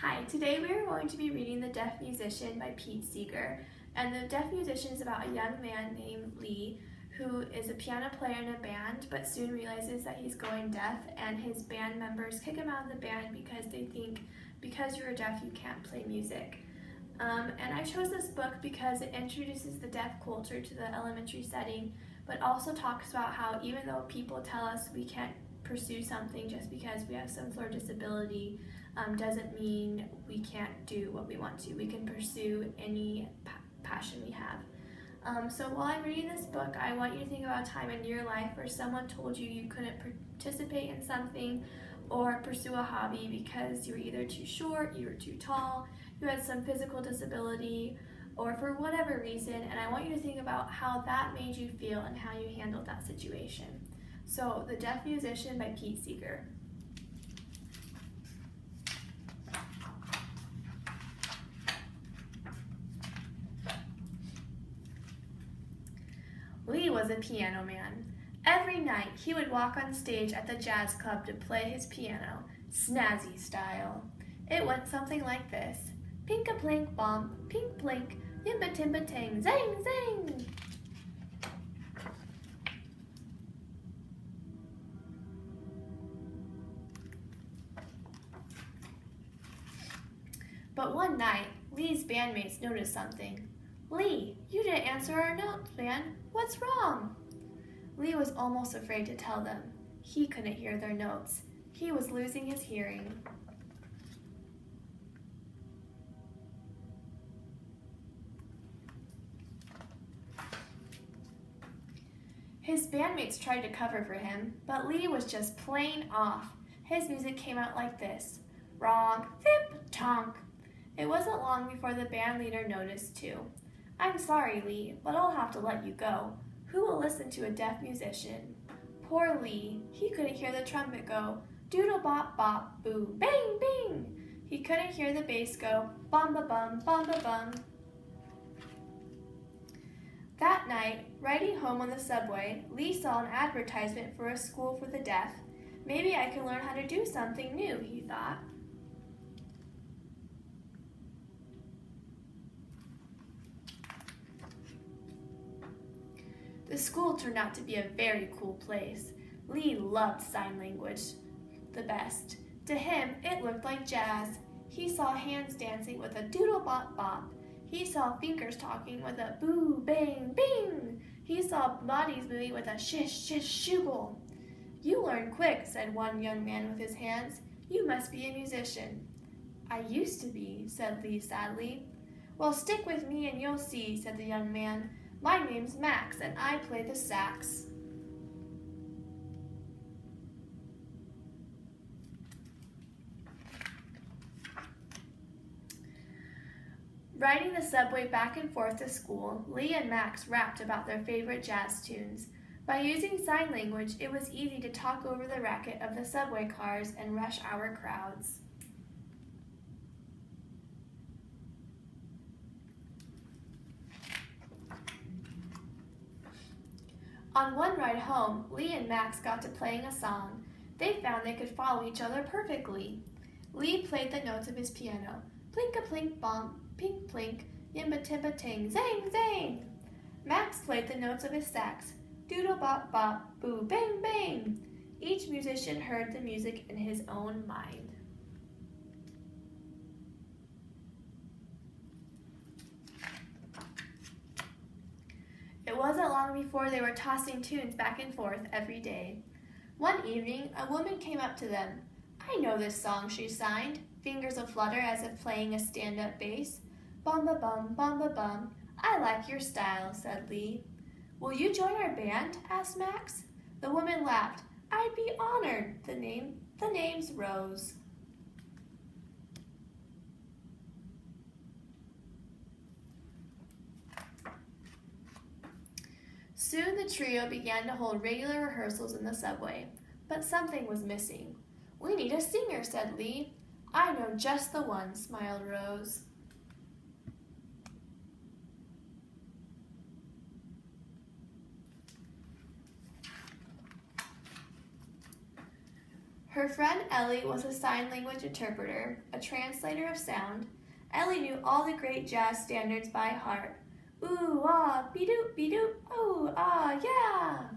Hi, today we are going to be reading The Deaf Musician by Pete Seeger. And The Deaf Musician is about a young man named Lee who is a piano player in a band but soon realizes that he's going deaf, and his band members kick him out of the band because they think because you're deaf you can't play music. And I chose this book because it introduces the deaf culture to the elementary setting, but also talks about how even though people tell us we can't pursue something just because we have some sort of disability, doesn't mean we can't do what we want to. We can pursue any passion we have. So while I'm reading this book, I want you to think about a time in your life where someone told you you couldn't participate in something or pursue a hobby because you were either too short, you were too tall, you had some physical disability, or for whatever reason, and I want you to think about how that made you feel and how you handled that situation. So, The Deaf Musician by Pete Seeger. Lee was a piano man. Every night he would walk on stage at the jazz club to play his piano, snazzy style. It went something like this. Pink-a-plink bomb, pink plink, yimba-timba-ting, zang zang. But one night, Lee's bandmates noticed something. Lee, you didn't answer our notes, man. What's wrong? Lee was almost afraid to tell them. He couldn't hear their notes. He was losing his hearing. His bandmates tried to cover for him, but Lee was just plain off. His music came out like this. Wrong, thip, tonk. It wasn't long before the band leader noticed too. I'm sorry, Lee, but I'll have to let you go. Who will listen to a deaf musician? Poor Lee, he couldn't hear the trumpet go, doodle bop bop, boo, bang, bing. He couldn't hear the bass go, bum ba bum, bum ba bum. That night, riding home on the subway, Lee saw an advertisement for a school for the deaf. Maybe I can learn how to do something new, he thought. The school turned out to be a very cool place. Lee loved sign language the best. To him, it looked like jazz. He saw hands dancing with a doodle bop bop. He saw fingers talking with a boo bang bing. He saw bodies moving with a shish shish shoogle. You learn quick, said one young man with his hands. You must be a musician. I used to be, said Lee sadly. Well, stick with me and you'll see, said the young man. My name's Max, and I play the sax. Riding the subway back and forth to school, Lee and Max rapped about their favorite jazz tunes. By using sign language, it was easy to talk over the racket of the subway cars and rush hour crowds. On one ride home, Lee and Max got to playing a song. They found they could follow each other perfectly. Lee played the notes of his piano. Plink-a-plink bomb, pink plink, yimba-timba-ting, zang zang. Max played the notes of his sax. Doodle bop bop, boo bang bang. Each musician heard the music in his own mind. It wasn't long before they were tossing tunes back and forth every day. One evening, a woman came up to them. I know this song, she signed, fingers aflutter as if playing a stand-up bass. Bum ba bum, bum ba bum. I like your style, said Lee. Will you join our band? Asked Max. The woman laughed. I'd be honored. The name's Rose. Soon the trio began to hold regular rehearsals in the subway, but something was missing. We need a singer, said Lee. I know just the one, smiled Rose. Her friend Ellie was a sign language interpreter, a translator of sound. Ellie knew all the great jazz standards by heart. Ooh, ah, be-doop, be-doop, ooh, ah, yeah!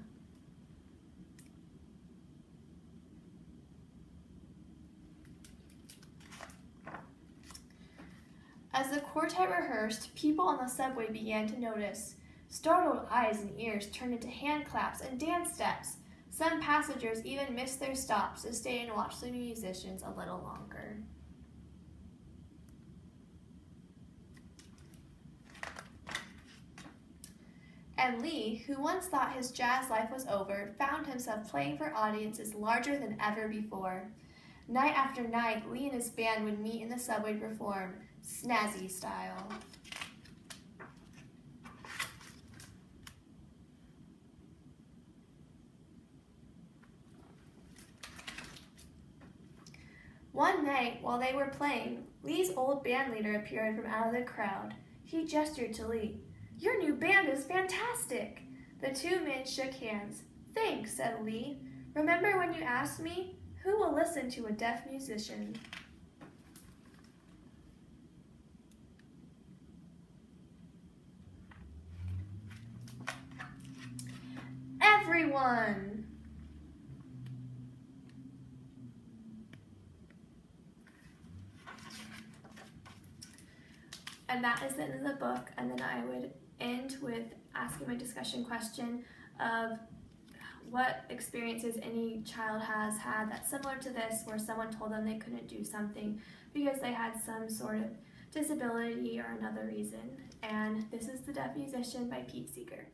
As the quartet rehearsed, people on the subway began to notice. Startled eyes and ears turned into hand claps and dance steps. Some passengers even missed their stops to stay and watch the musicians a little longer. And Lee, who once thought his jazz life was over, found himself playing for audiences larger than ever before. Night after night, Lee and his band would meet in the subway to perform, snazzy style. One night, while they were playing, Lee's old band leader appeared from out of the crowd. He gestured to Lee. "Your new band is fantastic!" The two men shook hands. "Thanks," said Lee. "Remember when you asked me, who will listen to a deaf musician?" Everyone! And that is the end of the book, and then I would end with asking my discussion question of what experiences any child has had that's similar to this, where someone told them they couldn't do something because they had some sort of disability or another reason. And this is The Deaf Musician by Pete Seeger.